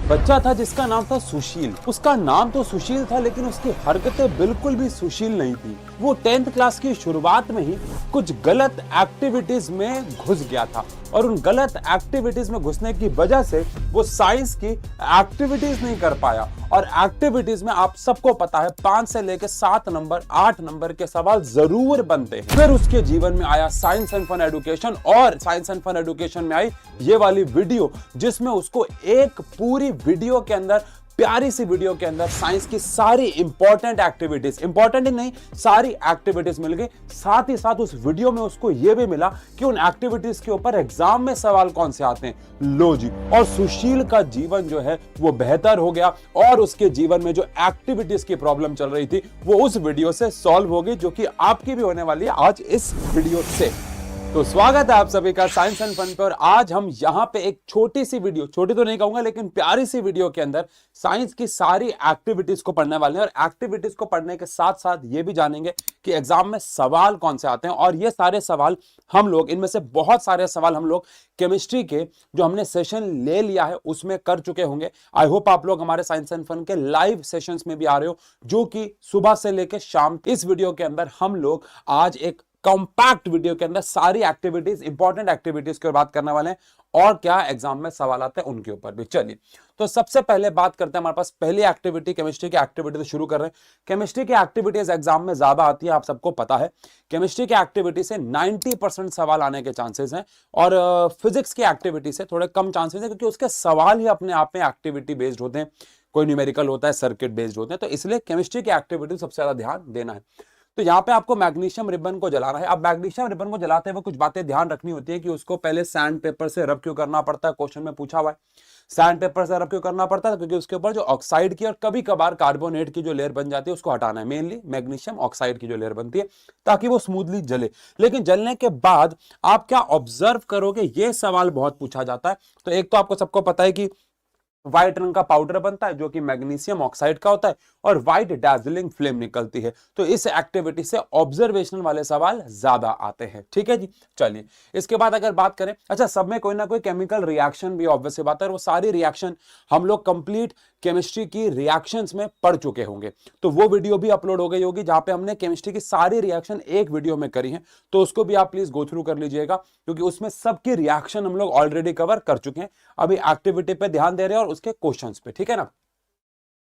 बच्चा था जिसका नाम था सुशील। उसका नाम तो सुशील था लेकिन उसकी हरकतें बिल्कुल भी सुशील नहीं थी। वो 10th क्लास की शुरुआत में ही कुछ गलत एक्टिविटीज में घुस गया था और उन गलत एक्टिविटीज में घुसने की वजह से वो साइंस की एक्टिविटीज नहीं कर पाया। और एक्टिविटीज में आप सबको पता है 5 से लेकर 7 नंबर 8 नंबर के सवाल जरूर बनते हैं। फिर उसके जीवन में आया साइंस एंड फन एजुकेशन और साइंस एंड फन एजुकेशन में आई ये वाली वीडियो जिसमें उसको एक पूरी वीडियो के अंदर प्यारी सी वीडियो के अंदर साइंस की सारी इंपॉर्टेंट एक्टिविटीज, इंपॉर्टेंट ही नहीं सारी एक्टिविटीज मिल गई। साथ ही साथ उस वीडियो में उसको यह भी मिला कि उन एक्टिविटीज के ऊपर एग्जाम में सवाल कौन से आते हैं। लो जी, और सुशील का जीवन जो है वो बेहतर हो गया और उसके जीवन में जो एक्टिविटीज की प्रॉब्लम चल रही थी वो उस वीडियो से सॉल्व हो गई, जो कि आपकी भी होने वाली है आज इस वीडियो से। तो स्वागत है आप सभी का साइंस एंड फन पे। और आज हम यहाँ पे एक छोटी सी वीडियो, छोटी तो नहीं कहूंगा लेकिन प्यारी सी वीडियो के अंदर साइंस की सारी एक्टिविटीज को पढ़ने वाले हैं। और एक्टिविटीज को पढ़ने के साथ साथ ये भी जानेंगे कि एग्जाम में सवाल कौन से आते हैं। और ये सारे सवाल हम लोग, इनमें से बहुत सारे सवाल हम लोग केमिस्ट्री के जो हमने सेशन ले लिया है उसमें कर चुके होंगे। आई होप आप लोग हमारे साइंस एंड फन के लाइव सेशंस में भी आ रहे हो, जो कि सुबह से लेकर शाम। इस वीडियो के अंदर हम लोग आज एक कॉम्पैक्ट वीडियो के अंदर सारी एक्टिविटीज, इंपॉर्टेंट एक्टिविटीज की बात करने वाले हैं और क्या एग्जाम में सवाल आते हैं उनके ऊपर भी। चलिए, तो सबसे पहले बात करते हैं, हमारे पास पहली एक्टिविटी केमिस्ट्री की एक्टिविटी शुरू कर रहे हैं। केमिस्ट्री की एक्टिविटीज एग्जाम में ज्यादा आती है, आप सबको पता है। केमिस्ट्री की एक्टिविटी से 90% सवाल आने के चांसेस हैं और फिजिक्स की एक्टिविटी से थोड़े कम चांसेस हैं, क्योंकि उसके सवाल ही अपने आप में एक्टिविटी बेस्ड होते हैं। कोई न्यूमेरिकल होता है, सर्किट बेस्ड होते हैं, तो इसलिए केमिस्ट्री की एक्टिविटी सबसे ज्यादा ध्यान देना है। तो यहाँ पे आपको मैग्नीशियम रिबन को जलाना है। अब मैग्नीशियम रिबन को जलाते हुए कुछ बातें ध्यान रखनी होती है कि उसको पहले सैंड पेपर से रब क्यों करना पड़ता है। क्वेश्चन में पूछा हुआ है सैंड पेपर से रब क्यों करना पड़ता है, क्योंकि उसके ऊपर जो ऑक्साइड की और कभी कभार कार्बोनेट की जो लेयर बन जाती है उसको हटाना है। मेनली मैग्नीशियम ऑक्साइड की जो लेयर बनती है ताकि वो स्मूथली जले। लेकिन जलने के बाद आप क्या ऑब्जर्व करोगे, ये सवाल बहुत पूछा जाता है। तो एक तो आपको सबको पता है कि व्हाइट रंग का पाउडर बनता है जो कि मैग्नीशियम ऑक्साइड का होता है और व्हाइट डार्जिलिंग फ्लेम निकलती है। तो इस एक्टिविटी से ऑब्जर्वेशनल वाले सवाल ज्यादा आते हैं। ठीक है जी, चलिए इसके बाद अगर बात करें, अच्छा सब में कोई ना कोई केमिकल रिएक्शन भी ऑब्वियस सी बात है, और वो सारी रिएक्शन हम लोग कंप्लीट केमिस्ट्री की रिएक्शंस में पढ़ चुके होंगे। तो वो वीडियो भी अपलोड हो गई होगी जहां पे हमने केमिस्ट्री की सारी रिएक्शन एक वीडियो में करी है। तो उसको भी आप प्लीज गो थ्रू कर लीजिएगा, क्योंकि उसमें सबकी रिएक्शन हम लोग ऑलरेडी कवर कर चुके हैं। अभी एक्टिविटी पे ध्यान दे रहे हैं और उसके क्वेश्चंस पे, ठीक है ना।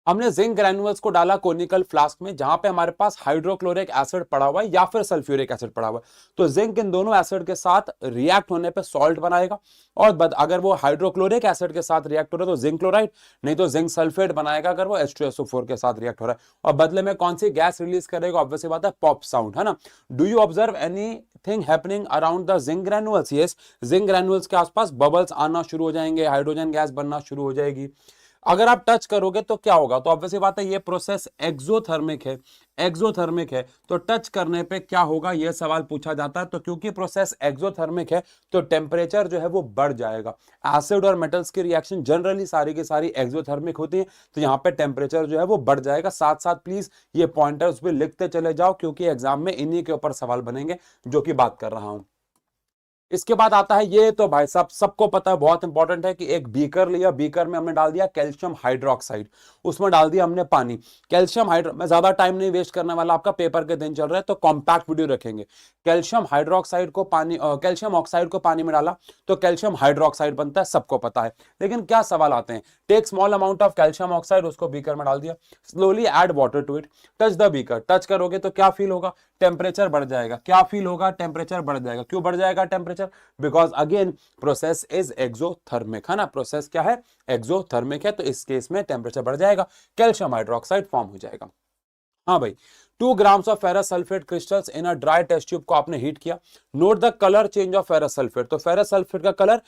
हमने जिंक ग्रैन्युल्स को डाला कोनिकल फ्लास्क में जहां पे हमारे पास हाइड्रोक्लोरिक एसिड पड़ा हुआ है या फिर सल्फ्यूरिक एसिड पड़ा हुआ है। तो जिंक इन दोनों एसिड के साथ रिएक्ट होने पे सॉल्ट बनाएगा, और अगर वो हाइड्रोक्लोरिक एसिड के साथ रिएक्ट हो रहा है तो जिंक क्लोराइड, नहीं तो जिंक सल्फेट बनाएगा अगर वो H2SO4 के साथ रिएक्ट हो रहा है। और बदले में कौन सी गैस रिलीज करेगा, ऑब्वियस बात है पॉप साउंड, है ना। Do you observe anything happening around the zinc ग्रैन्युल्स? Yes, zinc ग्रैन्युल्स के आसपास बबल्स आना शुरू हो जाएंगे, हाइड्रोजन गैस बनना शुरू हो जाएगी। अगर आप टच करोगे तो क्या होगा, तो ऑब्वियस बात है ये प्रोसेस एक्सोथर्मिक है। एक्सोथर्मिक है तो टच करने पे क्या होगा, ये सवाल पूछा जाता है। तो क्योंकि प्रोसेस एक्सोथर्मिक है तो टेम्परेचर जो है वो बढ़ जाएगा। एसिड और मेटल्स की रिएक्शन जनरली सारी की सारी एक्सोथर्मिक होती है, तो यहाँ पे टेम्परेचर जो है वो बढ़ जाएगा। साथ साथ प्लीज ये पॉइंटर उस पर लिखते चले जाओ, क्योंकि एग्जाम में इन्हीं के ऊपर सवाल बनेंगे जो कि बात कर रहा हूं। इसके बाद आता है, ये तो भाई साहब सबको पता है, बहुत इंपॉर्टेंट है, कि एक बीकर लिया, बीकर में हमने डाल दिया कैल्शियम हाइड्रोक्साइड, उसमें डाल दिया हमने पानी। कैल्शियम हाइड्रो, मैं ज्यादा टाइम नहीं वेस्ट करने वाला, आपका पेपर के दिन चल रहा है तो कॉम्पैक्ट वीडियो रखेंगे। कैल्शियम हाइड्रोक्साइड को पानी, कैल्शियम ऑक्साइड को पानी में डाला तो कैल्शियम हाइड्रोक्साइड बनता है, सबको पता है। लेकिन क्या सवाल आते हैं, take small amount of calcium oxide, उसको बीकर में डाल दिया, slowly add water to it, touch the beaker. Touch करोगे तो क्या फील होगा, टेम्परेचर बढ़ जाएगा। क्या फील होगा, टेम्परेचर बढ़ जाएगा। क्यों बढ़ जाएगा temperature, because again process is exothermic, है ना। प्रोसेस क्या है, एक्सोथर्मिक है, तो इस केस में टेम्परेचर बढ़ जाएगा, कैल्शियम हाइड्रोक्साइड फॉर्म हो जाएगा। हाँ भाई, 2 grams of ferrous sulphate crystals in a dry test tube को आपने हीट किया। Note the colour change of ferrous sulphate. तो फेरस सल्फेट का कलर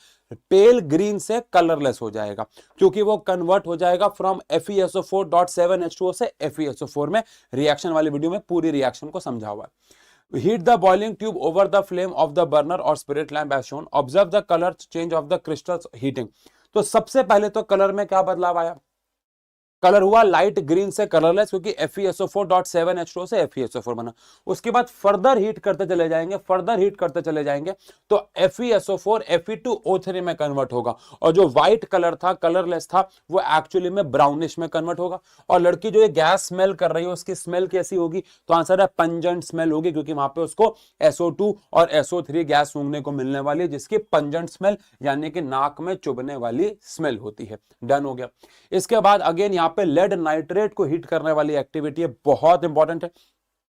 पेल ग्रीन से कलरलेस हो जाएगा, क्योंकि वो कन्वर्ट हो जाएगा फ्रॉम FeSO4.7H2O से FeSO4 में। रिएक्शन वाली वीडियो में पूरी रिएक्शन को समझा हुआ है। Heat the boiling tube over the flame of the burner or spirit lamp as shown. Observe the color change of the crystals heating. तो सबसे पहले तो कलर में क्या बदलाव आया, कलर हुआ लाइट ग्रीन से कलरलेस, क्योंकि FeSO4.7H2O से FeSO4 बना। उसके बाद फर्दर हीट करते चले जाएंगे, फर्दर हीट करते चले जाएंगे तो FeSO4 Fe2O3 में कन्वर्ट होगा, और जो व्हाइट कलर था, कलरलेस था, वो एक्चुअली में ब्राउनिश में कन्वर्ट होगा। और लड़की जो ये गैस स्मेल कर रही है उसकी स्मेल कैसी होगी, तो आंसर है पंजेंट स्मेल होगी, क्योंकि वहां पे उसको SO2 और SO3 गैस सूंघने को मिलने वाली है, जिसकी पंजेंट स्मेल यानी कि नाक में चुभने वाली स्मेल होती है। डन हो गया। इसके बाद अगेन यहाँ पे लेड नाइट्रेट को हीट करने वाली एक्टिविटी है, बहुत इंपॉर्टेंट है।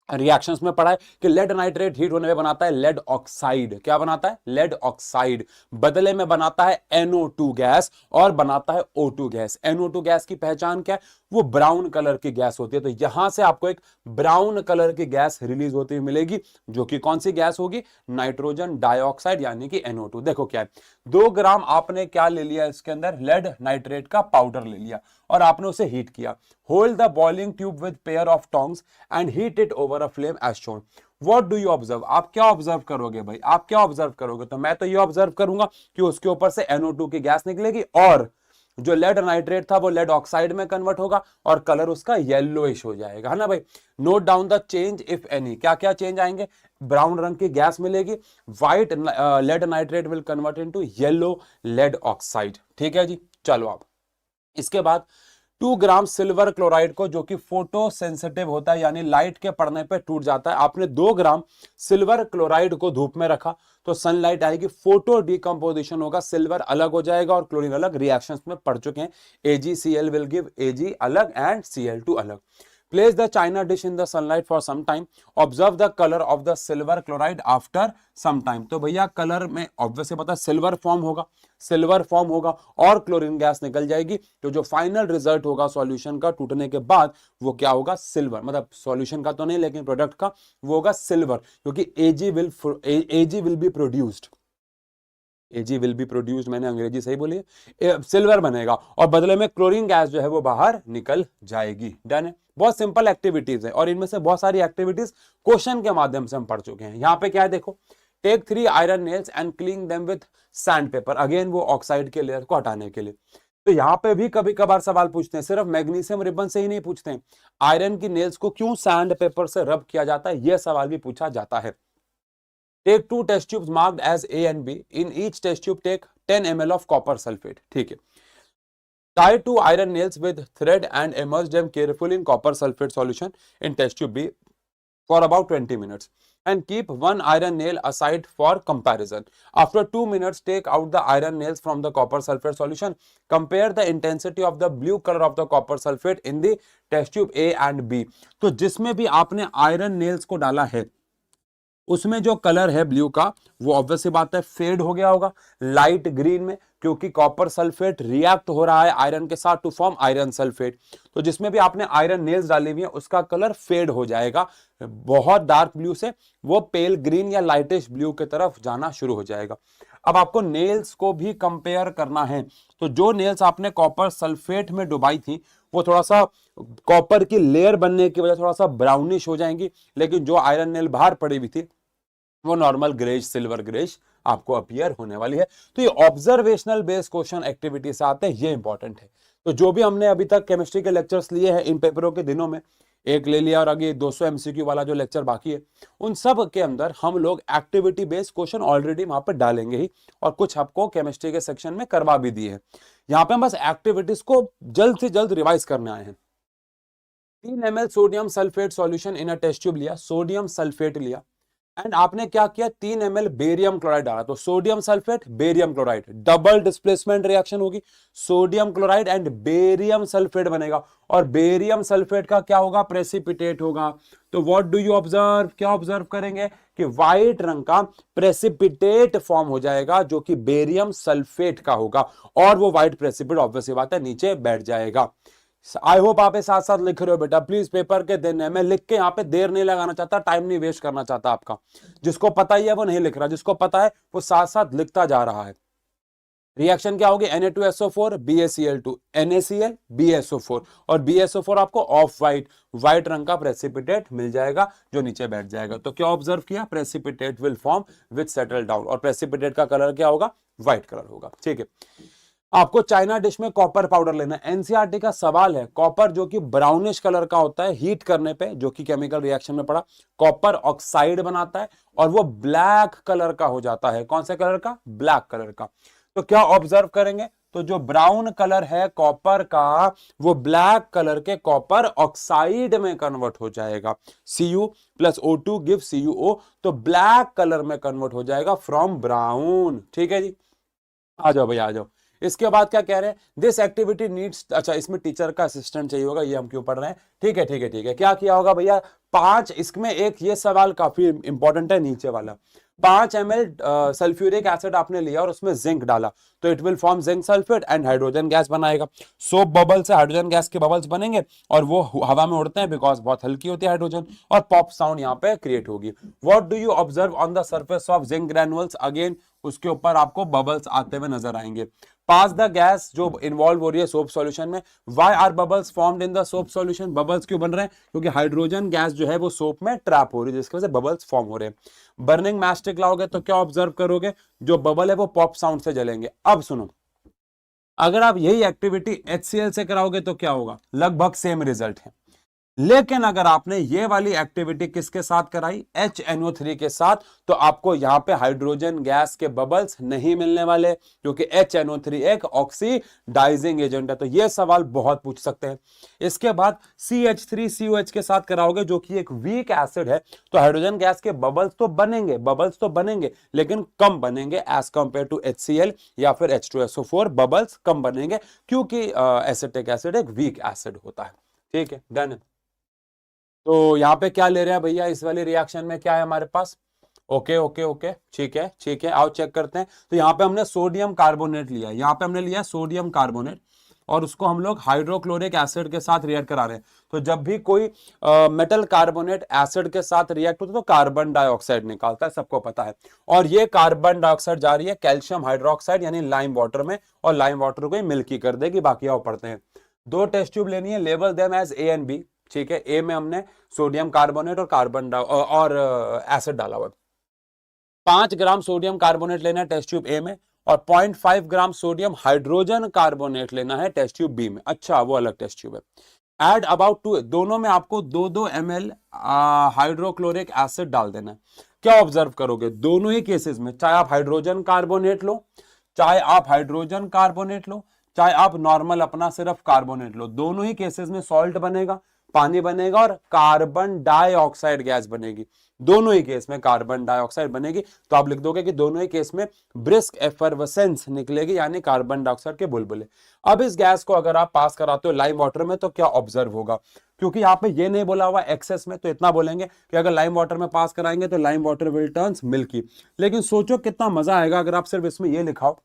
रिएक्शंस में पढ़ा है कि लेड नाइट्रेट हीट होने में बनाता है लेड ऑक्साइड। क्या बनाता है? Lead oxide. बदले में बनाता है NO2 गैस और बनाता है O2 गैस। NO2 गैस की पहचान क्या है? वो ब्राउन कलर की गैस होती है। तो यहां से आपको एक ब्राउन कलर की गैस रिलीज होती हुई मिलेगी, जो कि कौन सी गैस होगी? नाइट्रोजन डाइऑक्साइड यानी कि NO2। देखो क्या है, 2 ग्राम आपने क्या ले लिया, इसके अंदर लेड नाइट्रेट का पाउडर ले लिया और आपने उसे हीट किया। Hold the boiling tube with pair of tongs and heat it over a flame as shown. What do you observe? आप क्या ऑब्जर्व करोगे भाई? आप क्या ऑब्जर्व करोगे? तो मैं तो ये ऑब्जर्व करूंगा कि उसके ऊपर से NO2 की गैस निकलेगी और जो लेड नाइट्रेट था वो लेड ऑक्साइड में कन्वर्ट होगा और कलर उसका येलोइश हो जाएगा, है ना भाई। Note down the change if any. क्या क्या चेंज आएंगे? ब्राउन रंग की गैस मिलेगी, white lead nitrate will convert into yellow lead oxide. ठीक है जी, चलो आप इसके बाद 2 ग्राम सिल्वर क्लोराइड को, जो कि फोटो सेंसिटिव होता है यानी लाइट के पड़ने पे टूट जाता है, आपने 2 ग्राम सिल्वर क्लोराइड को धूप में रखा तो सनलाइट आएगी, फोटो डिकम्पोजिशन होगा, सिल्वर अलग हो जाएगा और क्लोरीन अलग। रिएक्शंस में पढ़ चुके हैं, AgCl विल गिव Ag अलग एंड Cl2 अलग। Place the china dish in the sunlight for some time. Observe the color of the silver chloride after some time. तो भैया कलर में ऑब्वियसली पता है सिल्वर फॉर्म होगा, सिल्वर फॉर्म होगा और क्लोरीन गैस निकल जाएगी। तो जो फाइनल रिजल्ट होगा सॉल्यूशन का टूटने के बाद वो क्या होगा? सिल्वर। मतलब सॉल्यूशन का तो नहीं लेकिन प्रोडक्ट का, वो होगा सिल्वर, क्योंकि Ag will be produced. Ag will be produced, मैंने अंग्रेजी सही बोली है, सिल्वर बनेगा और बदले में क्लोरीन गैस जो है वो बाहर निकल जाएगी। डन है। बहुत सिंपल एक्टिविटीज है और इनमें से बहुत सारी एक्टिविटीज क्वेश्चन के माध्यम से हम पढ़ चुके हैं। यहाँ पे क्या है देखो, take 3 iron nails and clean them with sand paper. Again वो ऑक्साइड के लेयर को हटाने के लिए। तो यहाँ पे भी कभी कभार सवाल पूछते हैं, सिर्फ मैग्नीशियम रिबन से ही नहीं पूछते हैं, आयरन की नेल्स को क्यों सैंड पेपर से रब किया जाता है, यह सवाल भी पूछा जाता है। Take 2 test tubes marked as A and B. In each test tube, take 10 ml of copper sulfate. ठीक है। Tie 2 iron nails with thread and immerse them carefully in copper sulfate solution in test tube B for about 20 minutes. And keep 1 iron nail aside for comparison. After 2 minutes, take out the iron nails from the copper sulfate solution. Compare the intensity of the blue color of the copper sulfate in the test tube A and B. तो जिसमें भी आपने iron nails को डाला है उसमें जो colour है ब्लू का वो ऑब्वियस सी बात है फेड हो गया होगा लाइट ग्रीन में, क्योंकि कॉपर सल्फेट रिएक्ट हो रहा है आयरन के साथ टू फॉर्म आयरन सल्फेट। तो जिसमें भी आपने आयरन नेल्स डाली हुई है उसका कलर फेड हो जाएगा, बहुत डार्क ब्लू से वो पेल ग्रीन या लाइटिश ब्लू की तरफ जाना शुरू हो जाएगा। अब आपको नेल्स को भी कंपेयर करना है, तो जो नेल्स आपने कॉपर सल्फेट में डुबाई थी वो थोड़ा सा कॉपर की लेयर बनने की वजह थोड़ा सा ब्राउनिश हो जाएंगी, लेकिन जो आयरन नेल बाहर पड़ी हुई थी वो नॉर्मल ग्रेश सिल्वर ग्रेश आपको अपीयर होने वाली है। तो ये ऑब्जर्वेशनल बेस्ड क्वेश्चन एक्टिविटी से आते हैं, ये इंपॉर्टेंट है। तो जो भी हमने अभी तक केमिस्ट्री के लेक्चर्स लिए हैं इन पेपरों के दिनों में, एक ले लिया और आगे 200 MCQ वाला जो लेक्चर बाकी है, उन सब के अंदर हम लोग एक्टिविटी बेस्ड क्वेश्चन ऑलरेडी वहां पर डालेंगे ही, और कुछ आपको केमिस्ट्री के सेक्शन में करवा भी दिए हैं। यहाँ पे हम बस एक्टिविटीज को जल्द से जल्द रिवाइज करने आए हैं। 3 ml sodium sulphate solution in a test tube लिया, सोडियम सल्फेट लिया एंड आपने क्या किया 3 ml बेरियम क्लोराइड डाला। तो sodium sulphate barium chloride, double displacement reaction होगी, sodium chloride and barium sulphate बनेगा और बेरियम सल्फेट का क्या होगा? प्रेसिपिटेट होगा। तो व्हाट डू यू ऑब्जर्व? क्या ऑब्जर्व करेंगे कि व्हाइट रंग का प्रेसिपिटेट फॉर्म हो जाएगा जो कि बेरियम सल्फेट का होगा और वो व्हाइट प्रेसिपिटेट ऑब्वियसली बात है नीचे बैठ जाएगा। आई होप आप साथ साथ लिख रहे हो बेटा, प्लीज पेपर के दिन है, मैं लिख के यहाँ पे देर नहीं लगाना चाहता, टाइम नहीं वेस्ट करना चाहता आपका। जिसको पता ही है वो नहीं लिख रहा, जिसको पता है वो साथ साथ लिखता जा रहा है। रिएक्शन क्या होगी? Na2SO4 BaCl2, NaCl BaSO4 और BaSO4 आपको ऑफ व्हाइट रंग का प्रेसिपिटेट मिल जाएगा जो नीचे बैठ जाएगा। तो क्या ऑब्जर्व किया? Precipitate will form with settle down और प्रेसिपिटेट का कलर क्या होगा? व्हाइट कलर होगा। ठीक है, आपको चाइना डिश में कॉपर पाउडर लेना है। एनसीईआरटी का सवाल है, कॉपर जो कि ब्राउनिश कलर का होता है, हीट करने पे जो कि केमिकल रिएक्शन में पड़ा कॉपर ऑक्साइड बनाता है और वो ब्लैक कलर का हो जाता है। कौन से कलर का? ब्लैक कलर का। तो क्या ऑब्जर्व करेंगे, तो जो ब्राउन कलर है कॉपर का वो ब्लैक कलर के कॉपर ऑक्साइड में कन्वर्ट हो जाएगा। Cu plus O2 give CuO, तो ब्लैक कलर में कन्वर्ट हो जाएगा फ्रॉम ब्राउन। ठीक है जी, आ जाओ भैया आ जाओ। इसके बाद क्या कह रहे हैं, दिस एक्टिविटी नीड्स, अच्छा इसमें टीचर का असिस्टेंट चाहिए होगा, ये हम क्यों पढ़ रहे हैं। ठीक है ठीक है ठीक है, क्या किया होगा भैया, 5, इसमें एक ये सवाल काफी इंपॉर्टेंट है नीचे वाला। 5 ml सल्फ्यूरिक एसिड आपने लिया और उसमें जिंक डाला, तो it will form zinc sulphate and hydrogen gas बनाएगा। सोप बबल से हाइड्रोजन गैस के बबल्स बनेंगे और वो हवा में उड़ते हैं बिकॉज बहुत हल्की होती है हाइड्रोजन, और पॉप साउंड यहाँ पे क्रिएट होगी। What do you observe on the surface of zinc granules, again उसके ऊपर आपको बबल्स आते हुए नजर आएंगे। पास द गैस जो इन्वॉल्व हो रही है सोप सॉल्यूशन में, why are bubbles formed in the soap solution, bubbles क्यों बन रहे हैं, क्योंकि हाइड्रोजन गैस जो है वो सोप में ट्रैप हो रही है जिसकी वजह से बबल्स फॉर्म हो रहे हैं। बर्निंग मैस्टिक लाओगे तो क्या ऑब्जर्व करोगे, जो बबल है वो पॉप साउंड से जलेंगे। अब सुनो, अगर आप यही एक्टिविटी HCl से कराओगे तो क्या होगा, लगभग सेम रिजल्ट है। लेकिन अगर आपने ये वाली एक्टिविटी किसके साथ कराई, HNO3 के साथ, तो आपको यहां पे हाइड्रोजन गैस के बबल्स नहीं मिलने वाले, क्योंकि HNO3 एक ऑक्सीडाइजिंग एजेंट है। तो ये सवाल बहुत पूछ सकते हैं। इसके बाद CH3COH के साथ कराओगे जो कि एक वीक एसिड है, तो हाइड्रोजन गैस के बबल्स तो बनेंगे लेकिन कम बनेंगे एज कंपेयर टू HCl या फिर H2SO4, बबल्स कम बनेंगे क्योंकि एसिटिक एसिड एक वीक एसिड होता है। ठीक है, डन है। तो यहाँ पे क्या ले रहे हैं भैया, इस वाली रिएक्शन में क्या है हमारे पास, ओके ओके ओके, ठीक है ठीक है, आओ चेक करते हैं। तो यहाँ पे हमने सोडियम कार्बोनेट लिया है, यहाँ पे हमने लिया सोडियम कार्बोनेट और उसको हम लोग हाइड्रोक्लोरिक एसिड के साथ रिएक्ट करा रहे हैं। तो जब भी कोई मेटल कार्बोनेट एसिड के साथ रिएक्ट होता है तो कार्बन डाइऑक्साइड निकालता है, सबको पता है। और ये कार्बन डाइऑक्साइड जा रही है कैल्शियम हाइड्रोक्साइड यानी लाइम वाटर में, और लाइम वाटर को ही मिल्की कर देगी। बाकी आओ पढ़ते हैं। 2 टेस्ट ट्यूब लेनी है, label them as A and B। ठीक है, ए में हमने सोडियम कार्बोनेट और एसिड डाला हुआ है। 5 ग्राम सोडियम कार्बोनेट लेना है टेस्ट ट्यूब ए में, और 0.5 ग्राम सोडियम हाइड्रोजन कार्बोनेट लेना है टेस्ट ट्यूब बी में। अच्छा, वो अलग टेस्ट ट्यूब है। एड अबाउट 2, दोनों में आपको 2-2 ml हाइड्रोक्लोरिक एसिड डाल देना है। क्या ऑब्जर्व करोगे, दोनों ही केसेस में, चाहे आप हाइड्रोजन कार्बोनेट लो, चाहे आप हाइड्रोजन कार्बोनेट लो, चाहे आप नॉर्मल अपना सिर्फ कार्बोनेट लो, दोनों ही केसेस में सॉल्ट बनेगा, पानी बनेगा और कार्बन डाइऑक्साइड गैस बनेगी। दोनों ही केस में कार्बन डाइऑक्साइड बनेगी। तो आप लिख दोगे कि दोनों ही केस में ब्रिस्क एफरवेसेंस निकलेगी, यानी कार्बन डाइऑक्साइड के बुलबुले। अब इस गैस को अगर आप पास कराते हो लाइम वाटर में तो क्या ऑब्जर्व होगा, क्योंकि यहाँ पे ये नहीं बोला हुआ एक्सेस में, तो इतना बोलेंगे कि अगर लाइम वाटर में पास कराएंगे तो lime water will turns milky. लेकिन सोचो कितना मजा आएगा अगर आप सिर्फ इसमें ये लिखाओ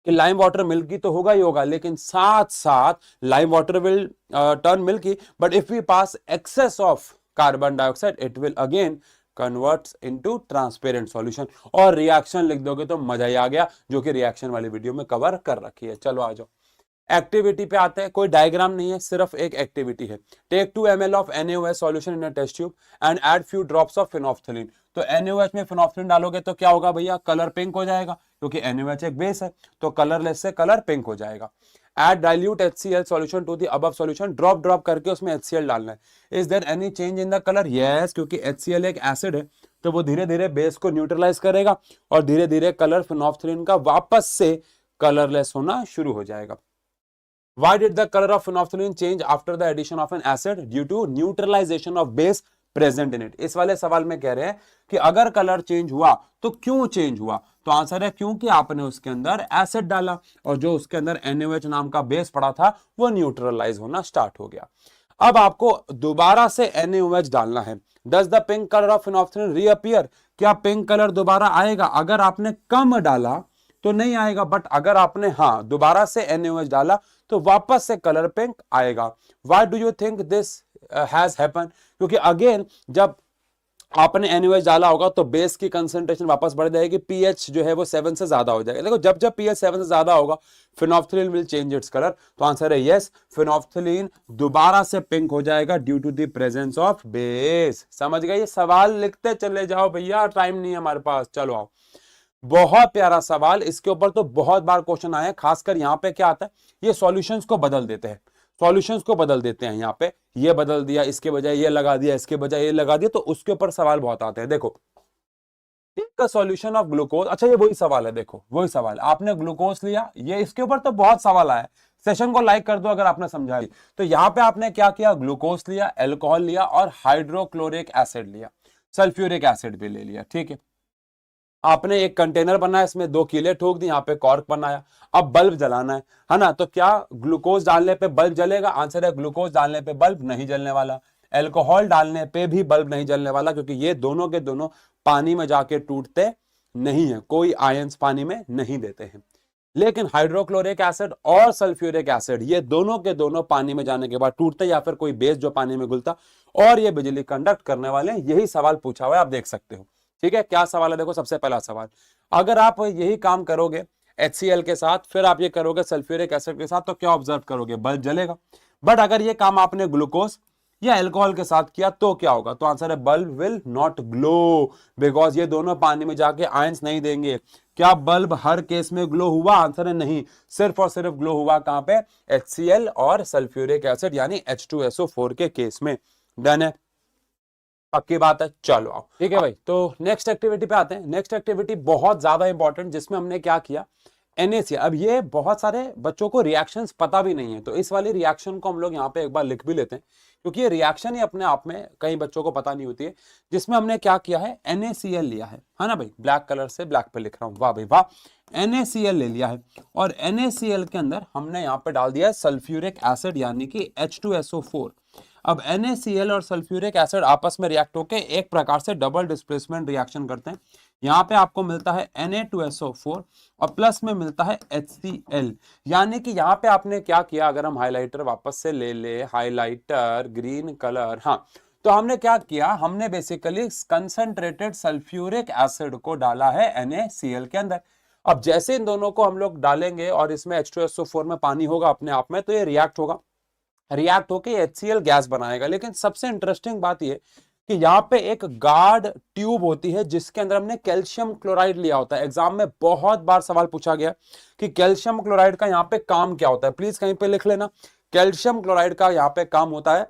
कि लाइम वाटर मिल्की तो होगा ही होगा, लेकिन साथ साथ lime water will turn milky, but if we pass excess of carbon dioxide it will again converts into transparent solution. और रिएक्शन लिख दोगे तो मजा ही आ गया, जो कि रिएक्शन वाली वीडियो में कवर कर रखी है। चलो आ जाओ, एक्टिविटी पे आते हैं। कोई डायग्राम नहीं है, सिर्फ एक एक्टिविटी है। Take 2 ml of NaOH solution in a test tube and add few drops of phenolphthalein. तो NaOH में फिनोल्फथलीन डालोगे तो क्या होगा भैया, कलर पिंक हो जाएगा, क्योंकि NaOH एक बेस है, तो कलरलेस से कलर पिंक हो जाएगा। Add dilute HCl solution to the above solution, drop करके उसमें HCl डालना है। Is there any change in the colour, yes, क्योंकि HCl एक एसिड है तो वो धीरे धीरे बेस को न्यूट्रलाइज करेगा और धीरे धीरे कलर फिनोल्फथलीन का वापस से कलरलेस होना शुरू हो जाएगा। Why did the color of phenolphthalein change after the addition of an acid? Due to neutralization of base present in it. इस वाले सवाल में कह रहे हैं कि अगर कलर चेंज हुआ तो क्यों चेंज हुआ, तो आंसर है क्योंकि आपने उसके अंदर एसिड डाला और जो उसके अंदर NaOH नाम का बेस पड़ा था वो न्यूट्रलाइज होना स्टार्ट हो गया। अब आपको दोबारा से NaOH डालना है। Does the pink color of phenolphthalein reappear? क्या पिंक कलर दोबारा आएगा? अगर आपने कम डाला तो नहीं आएगा, बट अगर आपने हाँ दोबारा से NaOH डाला तो वापस से कलर पिंक आएगा। Why do you think this has happened? क्योंकि अगेन जब आपने NaOH डाला होगा तो बेस की कंसंट्रेशन वापस बढ़ जाएगी, pH जो है वो 7 से ज्यादा हो जाएगा। देखो जब जब pH 7 से ज्यादा होगा phenolphthalein will change its colour. तो आंसर है यस, फिनोल्फथलीन दोबारा से पिंक हो जाएगा due to the presence of base. समझ गए? ये सवाल लिखते चले जाओ भैया, टाइम नहीं है हमारे पास। चलो आओ, बहुत प्यारा सवाल, इसके ऊपर तो बहुत बार क्वेश्चन आए हैं। खासकर यहाँ पे क्या आता है, ये सॉल्यूशंस को बदल देते हैं, सॉल्यूशंस को बदल देते हैं। यहाँ पे ये बदल दिया, इसके बजाय ये लगा दिया, इसके बजाय ये लगा दिया, तो उसके ऊपर सवाल बहुत आते हैं। देखो, टेक सॉल्यूशन ऑफ ग्लूकोज, अच्छा ये वही सवाल है, देखो वही सवाल, आपने ग्लूकोज लिया, ये इसके ऊपर तो बहुत सवाल आया है। सेशन को लाइक कर दो अगर आपने समझा। तो यहाँ पे आपने क्या किया, ग्लूकोज लिया, अल्कोहल लिया और हाइड्रोक्लोरिक एसिड लिया, सल्फ्यूरिक एसिड भी ले लिया, ठीक है। आपने एक कंटेनर बनाया, इसमें 2 कीले ठोक दी, यहाँ पे कॉर्क बनाया। अब बल्ब जलाना है ना, तो क्या ग्लूकोज डालने पे बल्ब जलेगा? आंसर है ग्लूकोज डालने पे बल्ब नहीं जलने वाला, अल्कोहल डालने पे भी बल्ब नहीं जलने वाला, क्योंकि ये दोनों के दोनों पानी में जाके टूटते नहीं है, कोई आयंस पानी में नहीं देते हैं। लेकिन हाइड्रोक्लोरिक एसिड और सल्फ्यूरिक एसिड ये दोनों के दोनों पानी में जाने के बाद टूटते, या फिर कोई बेस जो पानी में घुलता, और ये बिजली कंडक्ट करने वाले, यही सवाल पूछा हुआ है, आप देख सकते हो। ठीक है, क्या सवाल है? देखो, सबसे पहला सवाल, अगर आप यही काम करोगे HCl के साथ, फिर आप ये करोगे सल्फ्यूरिक एसिड के साथ, तो क्या ऑब्जर्व करोगे? बल्ब जलेगा। बट अगर ये काम आपने ग्लूकोज या अल्कोहल के साथ किया तो क्या होगा? तो आंसर है bulb will not glow, because ये दोनों पानी में जाके आयंस नहीं देंगे। क्या बल्ब हर केस में ग्लो हुआ? आंसर है नहीं, सिर्फ और सिर्फ ग्लो हुआ कहां पे? HCl और सल्फ्यूरिक एसिड यानी H2SO4 के केस में। डन है, पक्की बात है। चलो आओ, ठीक है भाई, तो नेक्स्ट एक्टिविटी पे आते हैं। नेक्स्ट एक्टिविटी बहुत ज्यादा इंपॉर्टेंट, जिसमें हमने क्या किया, NaCl। अब ये बहुत सारे बच्चों को रिएक्शंस पता भी नहीं है, तो इस वाली रिएक्शन को हम लोग यहाँ पे एक बार लिख भी लेते हैं, क्योंकि ये रिएक्शन ही अपने आप में कई बच्चों को पता नहीं होती है। जिसमें हमने क्या किया है, NaCl लिया है ना भाई, ब्लैक कलर से ब्लैक पे लिख रहा हूं, वाह भाई वाह, NaCl ले लिया है, और NaCl के अंदर हमने यहाँ पे डाल दिया है सल्फ्यूरिक एसिड यानी कि H2SO4। अब NaCl और सल्फ्यूरिक एसिड आपस में रिएक्ट होकर एक प्रकार से डबल डिस्प्लेसमेंट रिएक्शन करते हैं। यहाँ पे आपको मिलता है Na2SO4 और प्लस में मिलता है HCl, यानी कि यहाँ पे आपने क्या किया, अगर हम हाइलाइटर वापस से ले ले, हाइलाइटर ग्रीन कलर, हाँ, तो हमने क्या किया, हमने बेसिकली कंसंट्रेटेड सल्फ्यूरिक एसिड को डाला है NaCl के अंदर। अब जैसे इन दोनों को हम लोग डालेंगे और इसमें H2SO4 में पानी होगा अपने आप में, तो ये रिएक्ट होगा, रिएक्ट होके HCl गैस बनाएगा। लेकिन सबसे इंटरेस्टिंग बात ये कि यहाँ पे एक गार्ड ट्यूब होती है जिसके अंदर हमने कैल्शियम क्लोराइड लिया होता है। एग्जाम में बहुत बार सवाल पूछा गया कि कैल्शियम क्लोराइड का यहाँ पे काम क्या होता है, प्लीज कहीं पे लिख लेना। कैल्शियम क्लोराइड का यहाँ पे काम होता है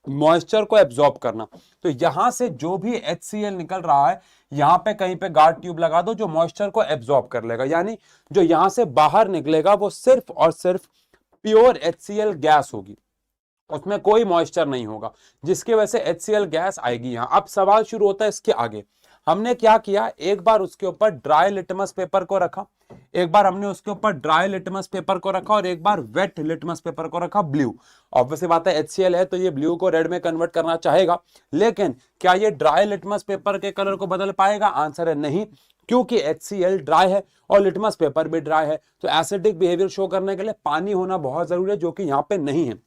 मॉइस्चर को एब्जॉर्ब करना। तो यहां से जो भी HCl निकल रहा है, यहां पे कहीं पे गार्ड ट्यूब लगा दो जो मॉइस्चर को एब्जॉर्ब कर लेगा, यानी जो यहां से बाहर निकलेगा वो सिर्फ और सिर्फ प्योर HCl गैस होगी, उसमें कोई मॉइस्चर नहीं होगा, जिसकी वजह से HCl गैस आएगी यहां। अब सवाल शुरू होता है इसके आगे, हमने क्या किया, एक बार उसके ऊपर ड्राई लिटमस पेपर को रखा, एक बार हमने उसके ऊपर ड्राई लिटमस पेपर को रखा और एक बार वेट लिटमस पेपर को रखा ब्लू। ऑब्वियसली बात है HCl है तो ये ब्लू को रेड में कन्वर्ट करना चाहेगा, लेकिन क्या ये ड्राई लिटमस पेपर के कलर को बदल पाएगा? आंसर है नहीं, क्योंकि HCl ड्राई है और लिटमस पेपर भी ड्राई है। तो एसिडिक बिहेवियर शो करने के लिए पानी होना बहुत जरूरी है, जो कि यहाँ पे नहीं है।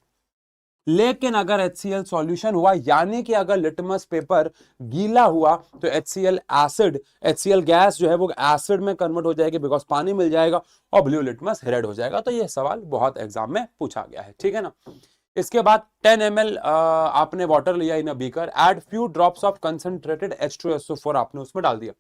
लेकिन अगर HCl सॉल्यूशन हुआ, यानी कि अगर लिटमस पेपर गीला हुआ, तो HCl एसिड, HCl गैस जो है वो एसिड में कन्वर्ट हो जाएगी, बिकॉज पानी मिल जाएगा और ब्लू लिटमस रेड हो जाएगा। तो ये सवाल बहुत एग्जाम में पूछा गया है, ठीक है ना। इसके बाद 10 ml आपने वाटर लिया in a beaker, add few drops of concentrated H2SO4 आपने उसमें डाल दिया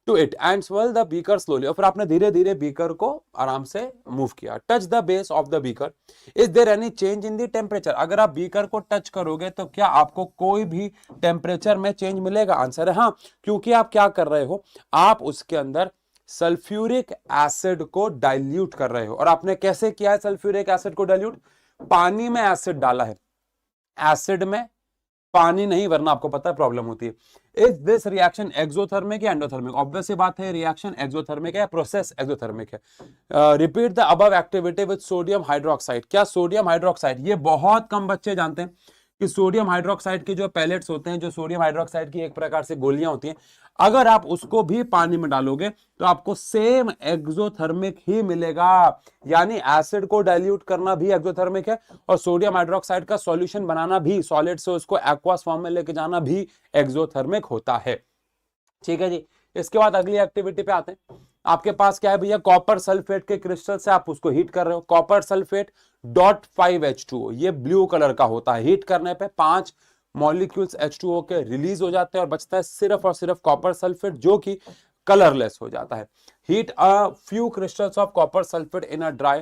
to it and swirl the beaker slowly, और फिर आपने धीरे धीरे बीकर को आराम से मूव किया। Touch the base of the beaker, is there any change in the temperature? अगर आप बीकर को टच करोगे तो क्या आपको कोई भी टेम्परेचर में चेंज मिलेगा? आंसर है हाँ, क्योंकि आप क्या कर रहे हो, आप उसके अंदर सल्फ्यूरिक एसिड को डाइल्यूट कर रहे हो। और आपने कैसे किया है सल्फ्यूरिक एसिड को डाइल्यूट? पानी में एसिड डाला है, एसिड में पानी नहीं, वरना आपको पता है प्रॉब्लम होती है। इज दिस रिएक्शन एक्सोथर्मिक या एंडोथर्मिक? ऑब्वियस सी बात है, रिएक्शन एक्सोथर्मिक है, प्रोसेस एक्सोथर्मिक है। Repeat the above activity with sodium hydroxide. क्या सोडियम हाइड्रोक्साइड, ये बहुत कम बच्चे जानते हैं कि सोडियम हाइड्रोक्साइड के जो पैलेट्स होते हैं, जो सोडियम हाइड्रोक्साइड की एक प्रकार से गोलियां होती हैं, अगर आप उसको भी पानी में डालोगे तो आपको सेम एक्सोथर्मिक ही मिलेगा, यानी एसिड को डाइल्यूट करना भी एक्सोथर्मिक है और सोडियम हाइड्रोक्साइड का सॉल्यूशन बनाना भी, सॉलिड से उसको एक्वास फॉर्म में लेके जाना भी एक्सोथर्मिक होता है, ठीक है जी। इसके बाद अगली एक्टिविटी पे आते हैं। आपके पास क्या है भैया, कॉपर सल्फेट के क्रिस्टल से आप उसको हीट कर रहे हो। कॉपर सल्फेट .5H2O, ये ब्लू कलर का होता है। हीट करने पे 5 मॉलिक्यूल्स H2O के रिलीज हो जाते हैं और बचता है सिर्फ और सिर्फ कॉपर सल्फेट, जो कि कलरलेस हो जाता है। Heat a few crystals of copper sulphate in a dry,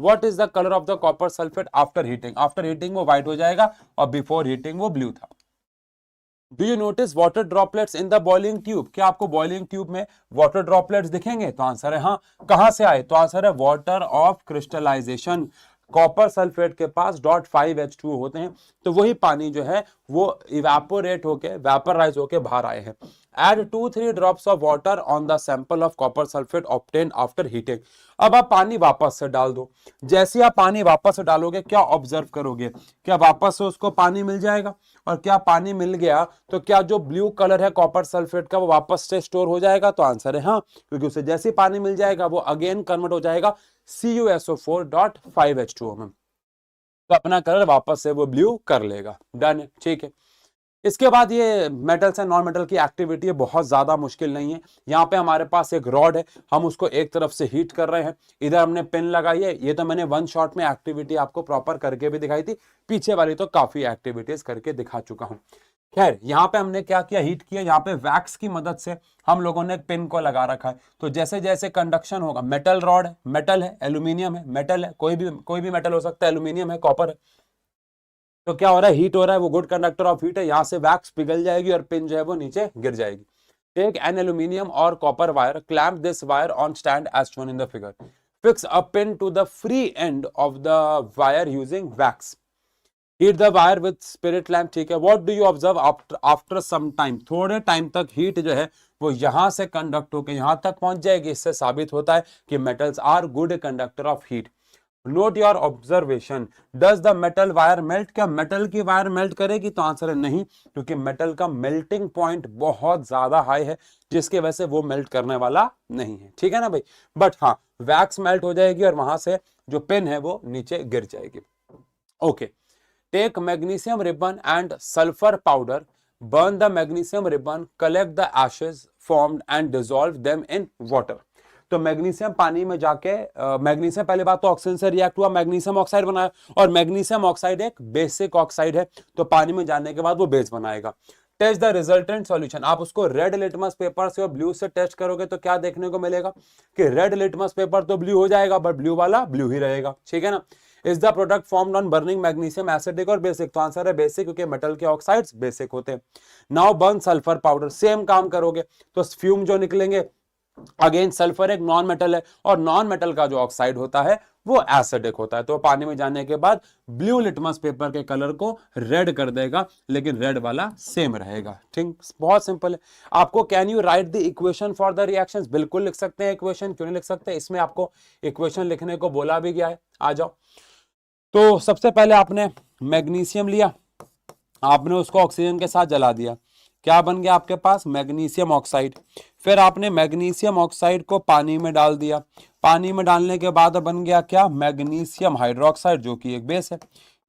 what is the colour of the copper sulphate after heating? After heating वो व्हाइट हो जाएगा और बिफोर हीटिंग वो ब्लू था। Do you notice water droplets in the boiling tube? क्या आपको boiling tube में water droplets दिखेंगे? तो आंसर है हाँ। कहां से आए? तो आंसर है water of crystallization. Copper sulphate के पास .5H2 होते हैं, तो वही पानी जो है वो इवेपोरेट होके वेपराइज होके बाहर आए हैं। Add 2-3 drops of water on the sample of copper sulphate obtain after heating. अब आप पानी वापस से डाल दो। जैसे आप पानी वापस से डालोगे क्या ऑब्जर्व करोगे? क्या वापस से उसको पानी मिल जाएगा? और क्या पानी मिल गया तो क्या जो ब्लू कलर है कॉपर सल्फेट का वो वापस से स्टोर हो जाएगा? तो आंसर है हाँ, क्योंकि उसे जैसे पानी मिल जाएगा वो अगेन कन्वर्ट हो जाएगा CuSO4.5H2O में, तो अपना कलर वापस से वो ब्लू कर लेगा। डन है, ठीक है। इसके बाद ये मेटल्स एंड नॉन मेटल की एक्टिविटी है, बहुत ज्यादा मुश्किल नहीं है। यहाँ पे हमारे पास एक रॉड है, हम उसको एक तरफ से हीट कर रहे हैं, इधर हमने पिन लगाई है। ये तो मैंने वन शॉट में एक्टिविटी आपको प्रॉपर करके भी दिखाई थी, पीछे वाली तो काफी एक्टिविटीज करके दिखा चुका हूं। खैर यहाँ पे हमने क्या किया, हीट किया। यहाँ पे वैक्स की मदद से हम लोगों ने पिन को लगा रखा है, तो जैसे जैसे कंडक्शन होगा, मेटल रॉड है, मेटल है, एल्यूमिनियम है, मेटल है, कोई भी मेटल हो सकता है, एल्यूमिनियम है, कॉपर है, तो क्या हो रहा है, हीट हो रहा है, वो गुड कंडक्टर ऑफ हीट है। यहाँ से वैक्स पिघल जाएगी और पिन जो है वो नीचे गिर जाएगी। टेक एन एल्यूमिनियम और copper wire, clamp this wire on stand as shown in the figure, fix a pin to the free end of the wire using wax, heat the wire with spirit lamp. ठीक है, what do you observe after some time? थोड़े time तक heat जो है वो यहां से conduct होकर यहां तक पहुंच जाएगी। इससे साबित होता है कि metals are good conductor of heat. Note your observation, does the metal wire melt? क्या मेटल की वायर मेल्ट करेगी? तो आंसर है नहीं, क्योंकि मेटल का मेल्टिंग पॉइंट बहुत ज्यादा हाई है, जिसकी वजह से वो मेल्ट करने वाला नहीं है। ठीक है ना भाई, बट हाँ वैक्स मेल्ट हो जाएगी और वहां से जो पिन है वो नीचे गिर जाएगी। Okay, take magnesium ribbon and sulphur powder, burn the magnesium ribbon, collect the ashes formed and dissolve them in water। तो मैग्नीशियम पानी में जाके मैग्नीशियम पहले बात तो ऑक्सीजन से रिएक्ट हुआ, मैग्नीशियम ऑक्साइड बनाया, और मैग्नीशियम ऑक्साइड एक बेसिक ऑक्साइड है, तो पानी में जाने के बाद वो बेस बनाएगा। टेस्ट द रिजल्टेंट सॉल्यूशन, आप उसको रेड लिटमस पेपर से और ब्लू से टेस्ट करोगे तो क्या देखने को मिलेगा कि रेड लिटमस पेपर तो ब्लू हो जाएगा, बट ब्लू वाला ब्लू ही रहेगा। ठीक है ना। Is the product formed on burning magnesium acidic और बेसिक? तो आंसर है बेसिक, क्योंकि मेटल के ऑक्साइड्स बेसिक होते हैं। Now burn sulphur powder, same काम करोगे तो फ्यूम जो निकलेंगे, अगेन सल्फर एक नॉन मेटल है, और नॉन मेटल का जो ऑक्साइड होता है वो एसिडिक होता है, तो पानी में जाने के बाद ब्लू लिटमस पेपर के कलर को रेड कर देगा, लेकिन रेड वाला सेम रहेगा। ठीक, बहुत सिंपल है। आपको can you right the equation for the reactions? बिल्कुल लिख सकते हैं इक्वेशन, क्यों नहीं लिख सकते? इसमें आपको इक्वेशन लिखने को बोला भी गया है, आ जाओ। तो सबसे पहले आपने मैग्नीशियम लिया, आपने उसको ऑक्सीजन के साथ जला दिया, क्या बन गया आपके पास? Magnesium oxide. फिर आपने मैग्नीशियम ऑक्साइड को पानी में डाल दिया, पानी में डालने के बाद बन गया क्या? मैग्नीशियम हाइड्रोक्साइड, जो कि एक बेस है।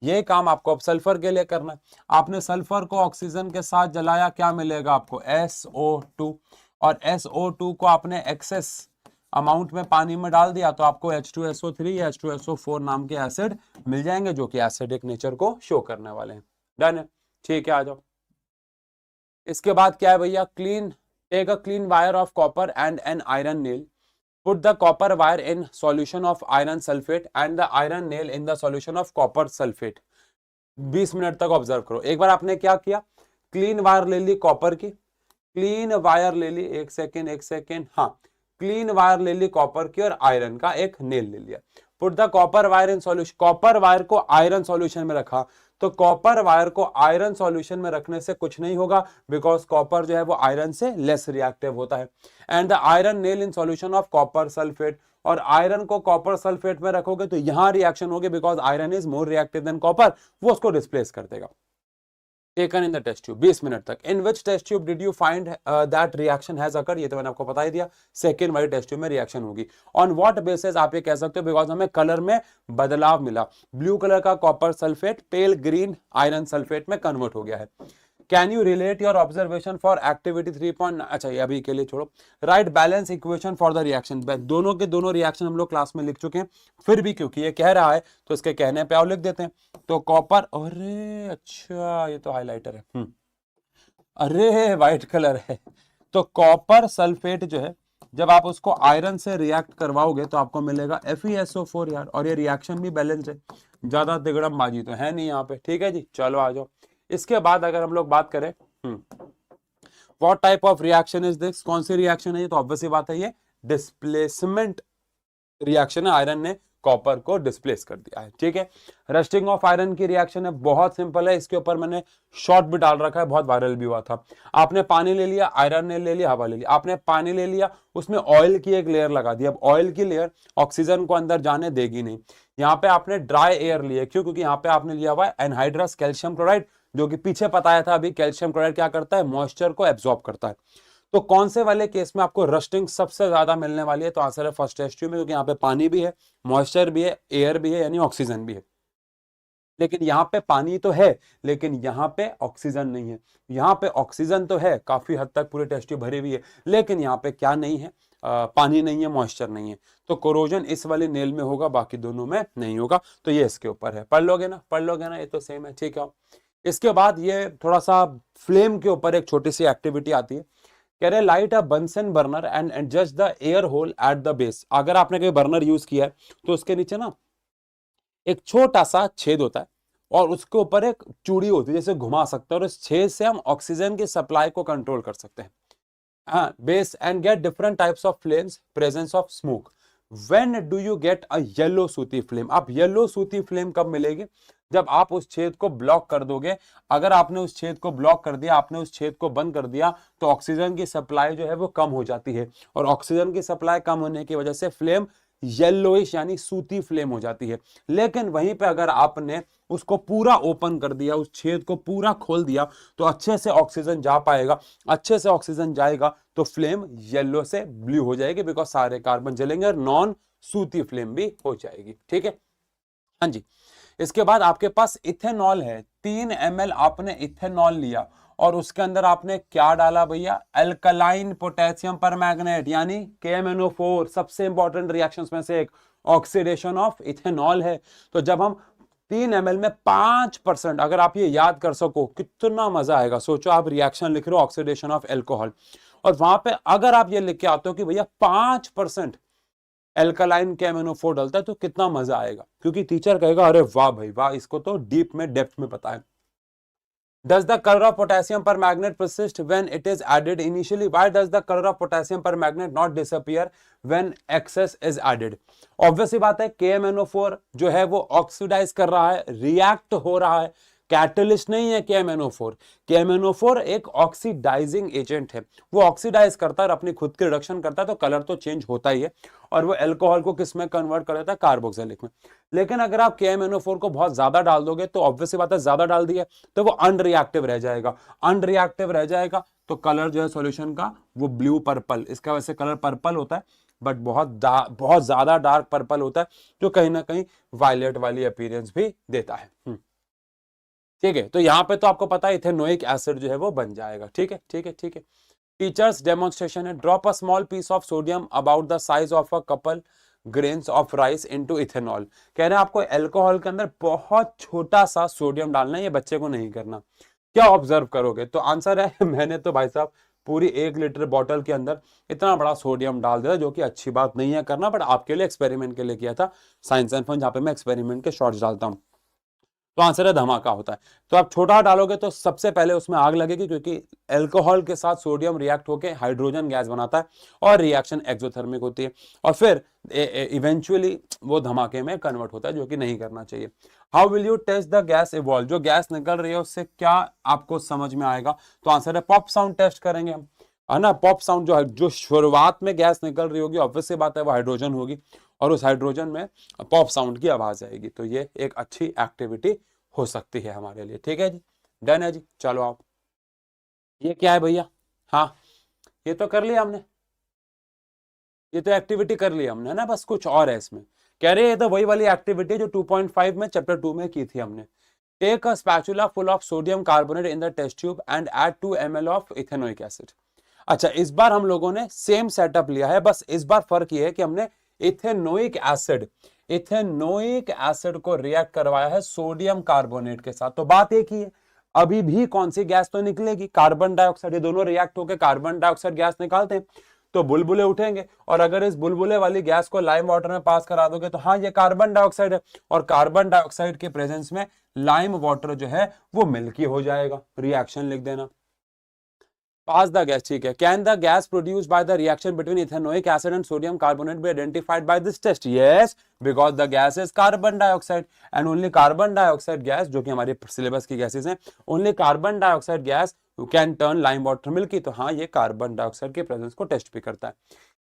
ये काम आपको अब सल्फर के लिए करना है। आपने सल्फर को ऑक्सीजन के साथ जलाया, क्या मिलेगा आपको? SO2, और SO2 को आपने एक्सेस अमाउंट में पानी में डाल दिया, तो आपको H2SO3 या H2SO4 नाम के एसिड मिल जाएंगे, जो कि एसिडिक नेचर को शो करने वाले हैं। डन है, ठीक है, आ जाओ। इसके बाद क्या है भैया? Clean, take a clean wire of copper and an iron nail, put the copper wire in solution of iron sulphate and the iron nail in the solution of copper sulphate. 20 minute तक observe करो। एक बार आपने क्या किया, clean wire ले ली copper की, क्लीन वायर ले ली, एक सेकेंड, हाँ, क्लीन वायर ले ली कॉपर की, और आयरन का एक नेल ले लिया। Put the copper wire in solution, copper wire को आयरन सॉल्यूशन में रखा, तो कॉपर वायर को आयरन सॉल्यूशन में रखने से कुछ नहीं होगा, बिकॉज कॉपर जो है वो आयरन से लेस रिएक्टिव होता है। And the iron nail in solution of copper sulphate, और आयरन को कॉपर सल्फेट में रखोगे तो यहां रिएक्शन होगी, because iron is more reactive than copper, वो उसको डिस्प्लेस कर देगा। Taken in the test tube, 20 minute तक। In which test tube did you find that reaction has occurred? ये तो मैंने आपको बता ही दिया, सेकंड वाली टेस्ट ट्यूब में रिएक्शन होगी। On what basis? आप ये कह सकते हो बिकॉज हमें कलर में बदलाव मिला, ब्लू कलर का कॉपर सल्फेट पेल ग्रीन आयरन सल्फेट में कन्वर्ट हो गया है। Can you relate your observation for activity 3. अच्छा, ये अभी के लिए छोड़ो। Right balance equation for the reaction, दोनों के दोनों रिएक्शन हम लोग क्लास में लिख चुके हैं, फिर भी क्योंकि ये कह रहा है तो इसके कहने पे आओ लिख देते हैं। तो कॉपर, अरे अच्छा ये तो हाइलाइटर है, अरे व्हाइट कलर है, तो कॉपर सल्फेट जो है जब आप उसको आयरन से रिएक्ट करवाओगे तो आपको मिलेगा FeSO4 यार, और ये रिएक्शन भी बैलेंस्ड है, ज्यादा तिगड़मबाजी तो है नहीं यहाँ पे। ठीक है जी, चलो आ जाओ। इसके बाद अगर हम लोग बात करें what type of reaction is this, कौन सी रिएक्शन है ये, तो ऑब्वियसली बात है ये डिस्प्लेसमेंट रिएक्शन है, आयरन ने कॉपर को डिस्प्लेस कर दिया है। ठीक है, रस्टिंग ऑफ आयरन की रिएक्शन है, बहुत सिंपल है, इसके ऊपर मैंने शॉर्ट भी डाल रखा है, बहुत वायरल भी हुआ था। आपने पानी ले लिया, आयरन ने ले लिया, हवा ले लिया, आपने पानी ले लिया, उसमें ऑयल की एक लेयर लगा दी। अब ऑयल की लेयर ऑक्सीजन को अंदर जाने देगी नहीं। यहाँ पे आपने ड्राई एयर लिया, क्यों, क्योंकि यहाँ पे आपने लिया हुआ है एनहाइड्रस कैल्शियम क्लोराइड, जो कि पीछे बताया था अभी, कैल्शियम क्लोराइड क्या करता है, मॉइस्चर को एब्जॉर्ब करता है। तो कौन से वाले केस में आपको रस्टिंग सबसे ज्यादा मिलने वाली है, तो आंसर है फर्स्ट टेस्ट ट्यूब में, क्योंकि यहाँ पे पानी भी है, मॉइस्चर भी है, एयर भी है, यानी ऑक्सीजन भी है। लेकिन यहाँ पे पानी तो है, लेकिन यहाँ पे ऑक्सीजन नहीं है। यहाँ पे ऑक्सीजन तो है, काफी हद तक पूरी टेस्ट ट्यूब भरी हुई है, लेकिन यहाँ पे क्या नहीं है, पानी नहीं है, मॉइस्चर नहीं है। तो कोरोजन इस वाली नेल में होगा, बाकी दोनों में नहीं होगा। तो ये इसके ऊपर है, पढ़ लोगे ना, पढ़ लोगे ना, ये तो सेम है। ठीक है, इसके बाद ये थोड़ा सा फ्लेम के ऊपर एक छोटी सी एक्टिविटी आती है। कह रहे light a Bunsen burner and adjust the air hole at the base. अगर आपने कोई बर्नर यूज किया है तो उसके नीचे ना एक छोटा सा छेद होता है और उसके ऊपर एक चूड़ी होती है, जैसे घुमा सकते हैं, और इस छेद से हम ऑक्सीजन की सप्लाई को कंट्रोल कर सकते हैं। हाँ, base and get different types of flames, presence of smoke. When do you get a yellow सूती फ्लेम। अब येलो सूती फ्लेम कब मिलेगी, जब आप उस छेद को ब्लॉक कर दोगे। अगर आपने उस छेद को ब्लॉक कर दिया, आपने उस छेद को बंद कर दिया, तो ऑक्सीजन की सप्लाई जो है वो कम हो जाती है, और ऑक्सीजन की सप्लाई कम होने की वजह से फ्लेम येलोइश यानी सूती फ्लेम हो जाती है। लेकिन वहीं पे अगर आपने उसको पूरा ओपन कर दिया, उस छेद को पूरा खोल दिया, तो अच्छे से ऑक्सीजन जा पाएगा, अच्छे से ऑक्सीजन जाएगा तो फ्लेम येलो से ब्लू हो जाएगी, बिकॉज सारे कार्बन जलेंगे और नॉन सूती फ्लेम भी हो जाएगी। ठीक है, हाँ जी। इसके बाद आपके पास इथेनॉल है, 3 ml आपने इथेनॉल लिया और उसके अंदर आपने क्या डाला भैया, अल्कलाइन पोटेशियम परमैंगनेट यानी KMnO4। सबसे इंपॉर्टेंट रिएक्शंस में से एक ऑक्सीडेशन ऑफ इथेनॉल है। तो जब हम 3 ml में 5%, अगर आप ये याद कर सको कितना मजा आएगा। सोचो आप रिएक्शन लिख रहे हो ऑक्सीडेशन ऑफ एल्कोहल, और वहां पे अगर आप ये लिख के आते हो कि भैया 5% एल्कलाइन KMnO4 डलता है, तो कितना मजा आएगा, क्योंकि टीचर कहेगा अरे वाह भाई वाह, इसको तो डीप में डेप्थ में पता है। Does the color of potassium permanganate persist when it is added initially? Why does the color of potassium permanganate not disappear when excess is added? Obviously बात है, KMnO4 जो है वो ऑक्सीडाइज कर रहा है, रिएक्ट हो रहा है, कैटलिस्ट नहीं है KMnO4। KMnO4 एक ऑक्सीडाइजिंग एजेंट है, वो ऑक्सीडाइज करता है और अपनी खुद की रिडक्शन करता है, तो कलर तो चेंज होता ही है, और वो अल्कोहल को किस में कन्वर्ट कर देता है, कार्बोक्सिलिक में। लेकिन अगर आप KMnO4 को बहुत ज्यादा डाल दोगे, तो ऑब्वियसली बात है ज्यादा डाल दिया तो वो अनरिएक्टिव रह जाएगा, अनरिएक्टिव रह जाएगा तो कलर जो है सॉल्यूशन का वो ब्लू पर्पल, इसका वैसे कलर पर्पल होता है, बट बहुत ज्यादा डार्क पर्पल होता है, जो कहीं ना कहीं वायलेट वाली अपीयरेंस भी देता है। ठीक है, तो यहां पे तो आपको पता है इथेनोइक एसिड जो है वो बन जाएगा। ठीक है, ठीक है, ठीक है। टीचर्स डेमोन्स्ट्रेशन है, drop a small piece of sodium about the size of a couple grains of rice into ethanol. कह रहे हैं आपको अल्कोहल के अंदर बहुत छोटा सा सोडियम डालना है, ये बच्चे को नहीं करना। क्या ऑब्जर्व करोगे, तो आंसर है मैंने तो भाई साहब पूरी 1 लीटर बॉटल के अंदर इतना बड़ा सोडियम डाल दिया, जो कि अच्छी बात नहीं है करना, बट आपके लिए एक्सपेरिमेंट के लिए किया था, साइंस एंड फन, जहां पे मैं एक्सपेरिमेंट के शॉर्ट्स डालता हूँ। तो आंसर है धमाका होता है। तो आप छोटा डालोगे तो सबसे पहले उसमें आग लगेगी, क्योंकि अल्कोहल के साथ सोडियम रिएक्ट होकर हाइड्रोजन गैस बनाता है और रिएक्शन एक्सोथर्मिक होती है, और फिर इवेंचुअली वो धमाके में कन्वर्ट होता है, जो कि नहीं करना चाहिए। How will you test the gas evolve, जो गैस निकल रही है उससे क्या आपको समझ में आएगा, तो आंसर है पॉप साउंड टेस्ट करेंगे हम, है ना। पॉप साउंड जो है, जो शुरुआत में गैस निकल रही होगी, ऑब्वियसली बात है वो हाइड्रोजन होगी, और उस हाइड्रोजन में पॉप साउंड की आवाज आएगी। तो ये एक अच्छी एक्टिविटी हो सकती है हमारे लिए। ठीक है जी, डन है जी। चलो आप, ये क्या है भैया, हाँ ये तो कर लिया हमने, ये तो एक्टिविटी कर ली हमने, है ना, बस कुछ और है इसमें। कह रहे हैं ये तो वही वाली एक्टिविटी जो 2.5 में चैप्टर 2 में की थी हमने। Take a spatula full of sodium carbonate in the test tube and add 2 ml of ethanoic acid. अच्छा, इस बार हम लोगों ने सेम सेटअप लिया है, बस इस बार फर्क ये है कि हमने इथेनोइक एसिड को रिएक्ट करवाया है सोडियम कार्बोनेट के साथ। तो बात एक ही है, अभी भी कौन सी गैस तो निकलेगी, कार्बन डाइऑक्साइड। ये दोनों रिएक्ट होकर कार्बन डाइऑक्साइड गैस निकालते हैं, तो बुलबुले उठेंगे। और अगर इस बुलबुले वाली गैस को लाइम वाटर में पास करा दोगे तो हाँ ये कार्बन डाइऑक्साइड है, और कार्बन डाइऑक्साइड के प्रेजेंस में लाइम वाटर जो है वो मिल्की हो जाएगा। रिएक्शन लिख देना। पास द गैस, ठीक है। Can the gas produced by the reaction between ethanoic acid and sodium carbonate be identified by this test? Yes, because the gas is carbon dioxide and only carbon dioxide gas, जो कि हमारे syllabus की gases हैं, only carbon dioxide gas can turn lime water milky. तो हाँ ये carbon dioxide के presence को टेस्ट भी करता है।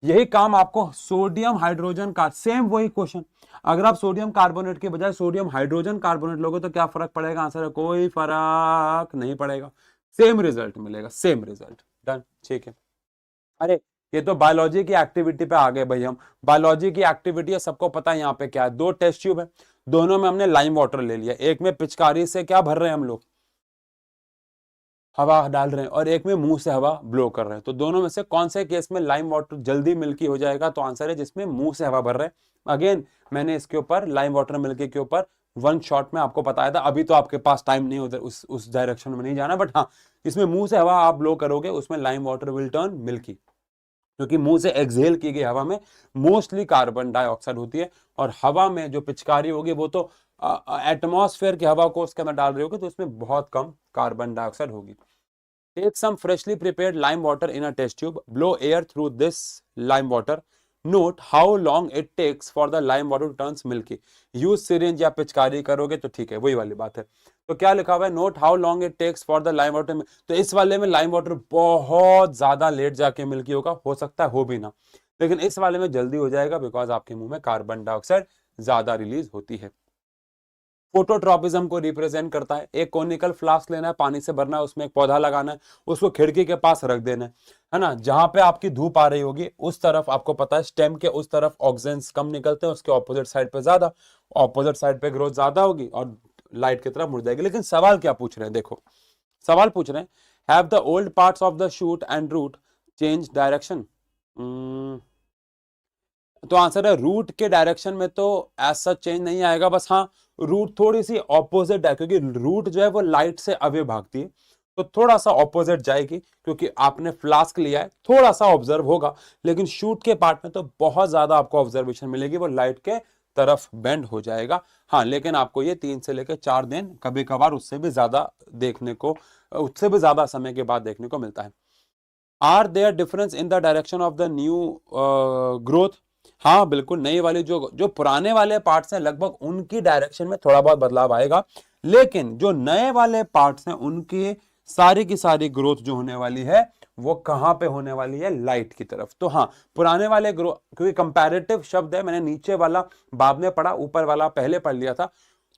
यही काम आपको सोडियम हाइड्रोजन का, सेम वही क्वेश्चन, अगर आप सोडियम कार्बोनेट के बजाय सोडियम हाइड्रोजन कार्बोनेट लोगे तो क्या फर्क पड़ेगा? आंसर है कोई फर्क नहीं पड़ेगा, सेम रिजल्ट मिलेगा, सेम रिजल्ट। डन, ठीक है। अरे ये तो बायोलॉजी की एक्टिविटी पे आ गए भाई हम। बायोलॉजी की एक्टिविटी है, सबको पता है यहाँ पे क्या है। दो टेस्ट ट्यूब है, दोनों में हमने लाइम वाटर ले लिया। एक में पिचकारी से क्या भर रहे हैं हम लोग, हवा डाल रहे हैं, और एक में मुंह से हवा ब्लो कर रहे हैं। तो दोनों में से कौन से केस में लाइम वाटर जल्दी मिल्की हो जाएगा? तो आंसर है जिसमें मुंह से हवा भर रहे हैं। अगेन मैंने इसके ऊपर लाइम वाटर मिल्की के ऊपर वन शॉट में आपको बताया था। अभी तो आपके पास टाइम नहीं उधर उस डायरेक्शन में नहीं जाना, बट हाँ इसमें मुंह से हवा आप ब्लो करोगे उसमें lime water will turn milky, क्योंकि मुंह से एक्सहेल की गई हवा में मोस्टली कार्बन डाइऑक्साइड होती है, और हवा में जो पिचकारी होगी वो तो एटमॉस्फेयर की हवा को उसके अंदर डाल रही होगी, तो उसमें बहुत कम कार्बन डाइऑक्साइड होगी। Take some freshly prepared lime water in a test tube. Blow air through this lime water. Note how long it takes for the lime water to turn milky. Use syringe या पिचकारी करोगे तो ठीक है, वही वाली बात है। तो क्या लिखा हुआ है? Note how long it takes for the lime water. तो इस वाले में लाइम वाटर बहुत ज्यादा लेट जाके मिल्की होगा, हो सकता है हो भी ना, लेकिन इस वाले में जल्दी हो जाएगा बिकॉज आपके मुंह में कार्बन डाइऑक्साइड ज्यादा रिलीज होती है। फोटोट्रॉपिज्म को रिप्रेजेंट करता है। एक कोनिकल फ्लास्क लेना है, पानी से भरना है, उसमें एक पौधा लगाना है, उसको खिड़की के पास रख देना है ना। जहां पे आपकी धूप आ रही होगी उस तरफ आपको पता है स्टेम के उस तरफ ऑक्सीजन कम निकलते हैं, उसके ऑपोजिट साइड पे ज्यादा, ऑपोजिट साइड पे ग्रोथ ज्यादा होगी और लाइट की तरफ मुड़ जाएगी। लेकिन सवाल क्या पूछ रहे हैं? देखो सवाल पूछ रहे हैं, have the old parts of the shoot and route change direction? तो आंसर है रूट के डायरेक्शन में तो ऐसा चेंज नहीं आएगा, बस हाँ रूट थोड़ी सी ऑपोजिट है, क्योंकि रूट जो है वो लाइट से अवे भागती है, तो थोड़ा सा ऑपोजिट जाएगी, क्योंकि आपने फ्लास्क लिया है, थोड़ा सा ऑब्जर्व होगा। लेकिन शूट के पार्ट में तो बहुत ज्यादा आपको ऑब्जर्वेशन मिलेगी, वो लाइट के तरफ बेंड हो जाएगा। हाँ लेकिन आपको ये 3 से लेकर 4 दिन, कभी कभार उससे भी ज्यादा देखने को, उससे भी ज्यादा समय के बाद देखने को मिलता है। Are there difference in the direction of the new growth? हाँ बिल्कुल, नई वाली जो पुराने वाले पार्ट्स हैं लगभग उनकी डायरेक्शन में थोड़ा बहुत बदलाव आएगा, लेकिन जो नए वाले पार्ट्स हैं उनकी सारी की सारी ग्रोथ जो होने वाली है वो कहां पे होने वाली है? लाइट की तरफ। तो हाँ पुराने वाले ग्रोथ, क्योंकि कंपैरेटिव शब्द है, मैंने नीचे वाला बाद में पढ़ा, ऊपर वाला पहले पढ़ लिया था,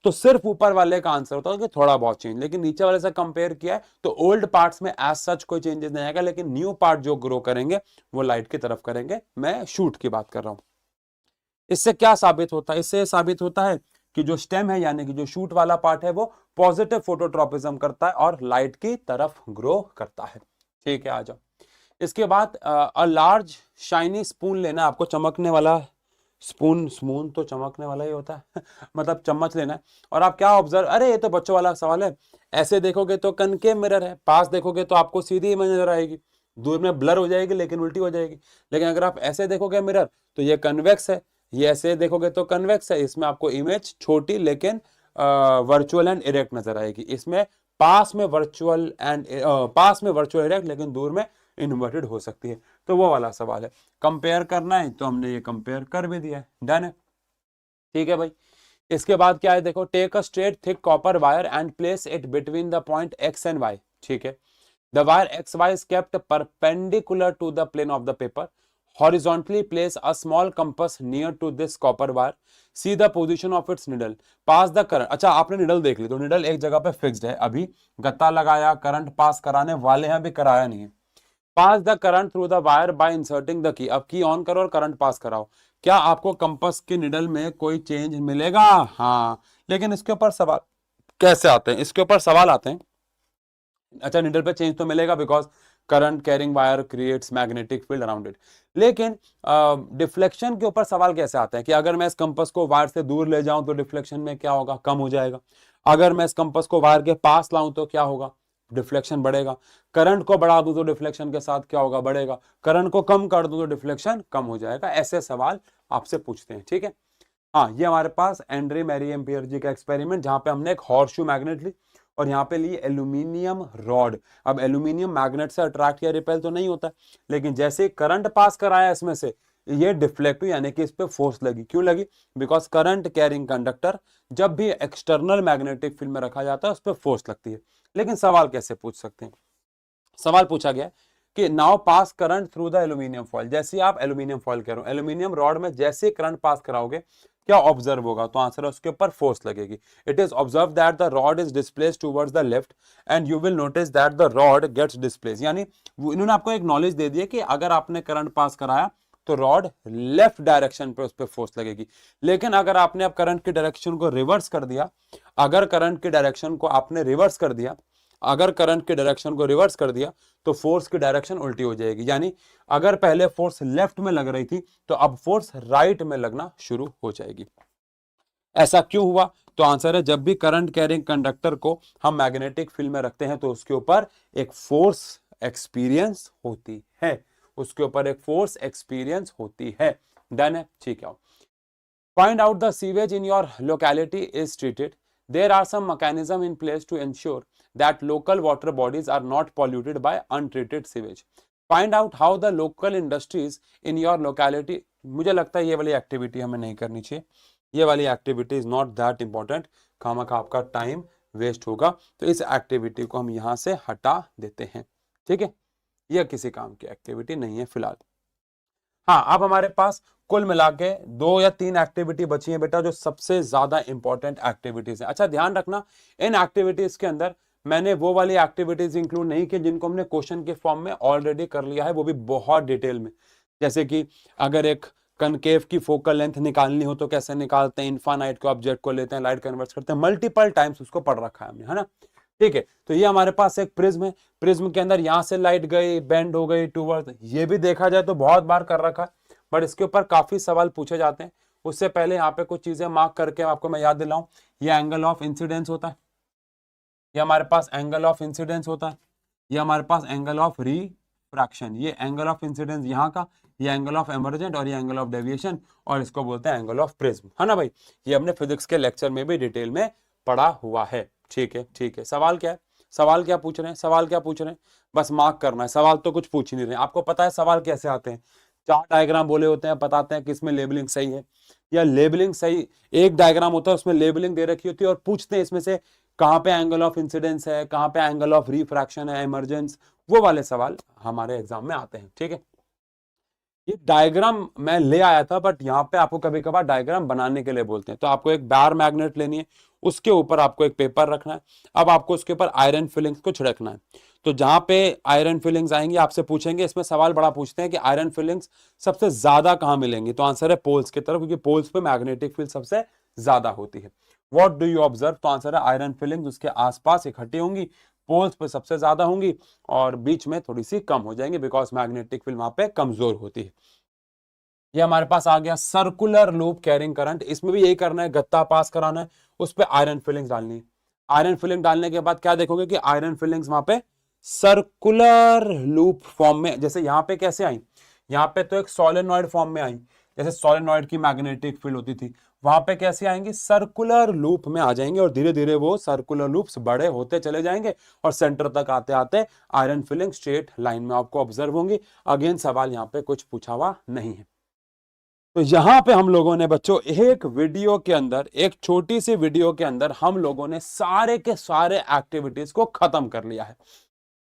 तो सिर्फ ऊपर वाले का आंसर होता है कि थोड़ा बहुत चेंज, लेकिन नीचे वाले से कंपेयर किया है तो ओल्ड पार्ट्स में एज सच कोई चेंजेस नहीं आएगा, लेकिन न्यू पार्ट जो ग्रो करेंगे वो लाइट की तरफ करेंगे। मैं शूट की बात कर रहा हूं। इससे क्या साबित होता है? इससे साबित होता है कि जो स्टेम है यानी कि जो शूट वाला पार्ट है वो पॉजिटिव फोटोट्रॉपिज्म करता है और लाइट की तरफ ग्रो करता है। ठीक है, आ जाओ। इसके बाद अ लार्ज शाइनी स्पून लेना है आपको, चमकने वाला स्पून, स्पून तो चमकने वाला ही होता है मतलब चम्मच लेना है, और आप क्या ऑब्जर्व, अरे ये तो बच्चों वाला सवाल है। ऐसे देखोगे तो कनकेव मिरर है, पास देखोगे तो आपको सीधी इमेज नजर आएगी, दूर में ब्लर हो जाएगी लेकिन उल्टी हो जाएगी। लेकिन अगर आप ऐसे देखोगे मिरर तो ये कन्वेक्स है, ये ऐसे देखोगे तो कन्वेक्स है, इसमें आपको इमेज छोटी लेकिन वर्चुअल एंड इरेक्ट नजर आएगी। इसमें पास में वर्चुअल इरेक्ट लेकिन दूर में इन्वर्टेड हो सकती है। तो वो वाला सवाल है। कंपेयर करना है तो हमने ये कंपेयर कर भी दिया है, डन है। ठीक है भाई। इसके बाद क्या है देखो, take a straight thick copper wire and place it between the point X and Y. ठीक है, the wire X Y is kept perpendicular to the plane of the paper. Horizontally place a small compass near to this copper wire. See the position of its needle. Pass the current. अच्छा आपने needle देख ली, तो needle एक जगह पे fixed है, अभी गत्ता लगाया, करंट पास कराने वाले हैं, अभी कराया नहीं है। Pass the current through the wire by inserting the key. अब की ऑन करो और करंट पास कराओ, क्या आपको कंपास के निडल में कोई चेंज मिलेगा? हाँ, लेकिन इसके ऊपर सवाल कैसे आते हैं? इसके ऊपर सवाल आते हैं, अच्छा निडल पे चेंज तो मिलेगा because current carrying wire creates magnetic field around it, लेकिन डिफ्लेक्शन के ऊपर सवाल कैसे आते हैं कि अगर मैं इस कंपास को वायर से दूर ले जाऊं तो डिफ्लेक्शन में क्या होगा? कम हो जाएगा। अगर मैं इस कंपास को वायर के पास लाऊं तो क्या होगा, डिफ्लेक्शन बढ़ेगा। करंट को बढ़ा दूं तो डिफ्लेक्शन के साथ क्या होगा, बढ़ेगा। करंट को कम कर दूं तो डिफ्लेक्शन कम हो जाएगा। ऐसे सवाल आपसे पूछते हैं, ठीक है। हाँ, ये हमारे पास एंड्रे मैरी एम्पियर जी का एक्सपेरिमेंट, जहां पे हमने एक हॉर्सशू मैग्नेट ली और यहाँ पे ली एल्यूमिनियम रॉड। अब एल्यूमिनियम मैग्नेट से अट्रैक्ट या रिपेल तो नहीं होता, लेकिन जैसे करंट पास कराया इसमें से, ये डिफ्लेक्ट हुई, यानी कि इस पे फोर्स लगी। क्यों लगी, बिकॉज करंट कैरिंग कंडक्टर जब भी एक्सटर्नल मैग्नेटिक फील्ड में रखा जाता है उस पर फोर्स लगती है। लेकिन सवाल कैसे पूछ सकते हैं, सवाल पूछा गया कि now pass current through the aluminium foil. जैसे आप एल्यूमिनियम फॉइल कह रहे हो, एल्यूमिनियम रॉड में जैसे करंट पास कराओगे क्या ऑब्जर्व होगा, तो आंसर है उसके ऊपर फोर्स लगेगी। It is observe that the rod is displaced towards the left and you will notice that the rod gets displace. यानी इन्होंने आपको एक नॉलेज दे दी है कि अगर आपने करंट पास कराया तो रॉड लेफ्ट डायरेक्शन पे उस पर फोर्स लगेगी। लेकिन अगर आपने अब करंट की डायरेक्शन को रिवर्स कर दिया, अगर करंट की डायरेक्शन को आपने रिवर्स कर दिया, अगर करंट की डायरेक्शन को रिवर्स कर दिया तो फोर्स की डायरेक्शन उल्टी हो जाएगी। यानी अगर पहले फोर्स लेफ्ट में लग रही थी तो अब फोर्स राइट में लगना शुरू हो जाएगी। ऐसा क्यों हुआ, तो आंसर है जब भी करंट कैरिंग कंडक्टर को हम मैग्नेटिक फील्ड में रखते हैं तो उसके ऊपर एक फोर्स एक्सपीरियंस होती है, उसके ऊपर एक फोर्स एक्सपीरियंस होती है। डन है, ठीक है। Find out the sewage in your locality is treated. There are some mechanism in place to ensure that local water bodies are not polluted by untreated sewage. Find out how the local industries in your locality. मुझे लगता है ये वाली activity हमें नहीं करनी चाहिए, ये वाली activity is not that important, खामखा आपका टाइम वेस्ट होगा, तो इस एक्टिविटी को हम यहाँ से हटा देते हैं, ठीक है। यह किसी काम की एक्टिविटी नहीं है फिलहाल। हाँ, अब हमारे पास कुल मिला के 2 या 3 एक्टिविटी बची हैं बेटा, जो सबसे ज्यादा इंपॉर्टेंट एक्टिविटीज है। अच्छा ध्यान रखना, इन एक्टिविटीज के अंदर मैंने वो वाली एक्टिविटीज इंक्लूड नहीं की जिनको हमने क्वेश्चन के फॉर्म में ऑलरेडी कर लिया है, वो भी बहुत डिटेल में। जैसे कि अगर एक कनकेव की फोकल लेंथ निकालनी हो तो कैसे निकालते हैं, इनफाइनाइट के ऑब्जेक्ट को लेते हैं, लाइट कन्वर्ट करते हैं, मल्टीपल टाइम्स उसको पढ़ रखा है हमने, है ना, ठीक है। तो ये हमारे पास एक प्रिज्म है, प्रिज्म के अंदर यहां से लाइट गई, बेंड हो गई टूवर्ड, ये भी देखा जाए तो बहुत बार कर रखा है, बट इसके ऊपर काफी सवाल पूछे जाते हैं। उससे पहले यहाँ पे कुछ चीजें मार्क करके आपको मैं याद दिलाऊं, ये एंगल ऑफ इंसिडेंस होता है, ये हमारे पास एंगल ऑफ इंसिडेंस होता है, ये हमारे पास एंगल ऑफ रिफ्रैक्शन, ये एंगल ऑफ इंसिडेंस यहाँ का, ये एंगल ऑफ एमर्जेंट और ये एंगल ऑफ डेविएशन, और इसको बोलते हैं एंगल ऑफ प्रिज्म, है ना भाई। ये हमने फिजिक्स के लेक्चर में भी डिटेल में पढ़ा हुआ है, ठीक है, ठीक है। सवाल क्या है, सवाल क्या पूछ रहे हैं, सवाल क्या पूछ रहे हैं, बस मार्क करना है, सवाल तो कुछ पूछ ही नहीं रहे। आपको पता है सवाल कैसे आते हैं, 4 डायग्राम बोले होते हैं, बताते हैं कि इसमें लेबलिंग सही है या लेबलिंग सही, एक डायग्राम होता है उसमें लेबलिंग दे रखी होती है और पूछते हैं इसमें से कहाँ पे एंगल ऑफ इंसिडेंस है, कहाँ पे एंगल ऑफ रिफ्रैक्शन है, इमर्जेंस, वो वाले सवाल हमारे एग्जाम में आते हैं, ठीक है। ये डायग्राम मैं ले आया था, बट यहाँ पे आपको कभी कभार डायग्राम बनाने के लिए बोलते हैं, तो आपको एक बार मैग्नेट लेनी है, उसके ऊपर आपको एक पेपर रखना है, अब आपको उसके ऊपर आयरन फिलिंग्स को छिड़कना है। तो जहां पे आयरन फिलिंग्स आएंगी आपसे पूछेंगे, इसमें सवाल बड़ा पूछते हैं कि आयरन फिलिंग्स सबसे ज्यादा कहां मिलेंगी, तो आंसर है पोल्स की तरफ, क्योंकि पोल्स पे मैग्नेटिक फील्ड सबसे ज्यादा होती है। व्हाट डू यू ऑब्जर्व, तो आंसर है आयरन फिलिंग्स उसके आसपास इकट्ठी होंगी, पोल्स पे सबसे ज्यादा होंगी और बीच में थोड़ी सी कम हो जाएंगी, बिकॉज मैग्नेटिक फील्ड वहां पे कमजोर होती है। ये हमारे पास आ गया सर्कुलर लूप कैरिंग करंट, इसमें भी यही करना है, गत्ता पास कराना है, उस पर आयरन फिलिंग्स डालनी है। आयरन फिलिंग डालने के बाद क्या देखोगे कि आयरन फिलिंग्स वहां पे सर्कुलर लूप फॉर्म में, जैसे यहाँ पे कैसे आई, यहाँ पे तो एक सोलेनॉइड फॉर्म में आई, जैसे सोलेनॉइड की मैग्नेटिक फील्ड होती थी, वहां पे कैसे आएंगी, सर्कुलर लूप में आ जाएंगे और धीरे धीरे वो सर्कुलर लूप्स बड़े होते चले जाएंगे और सेंटर तक आते आते आयरन फिलिंग स्ट्रेट लाइन में आपको ऑब्जर्व होंगी। अगेन सवाल यहाँ पे कुछ पूछा हुआ नहीं है। तो यहां पे हम लोगों ने बच्चों एक वीडियो के अंदर, एक छोटी सी वीडियो के अंदर हम लोगों ने सारे के सारे एक्टिविटीज को खत्म कर लिया है।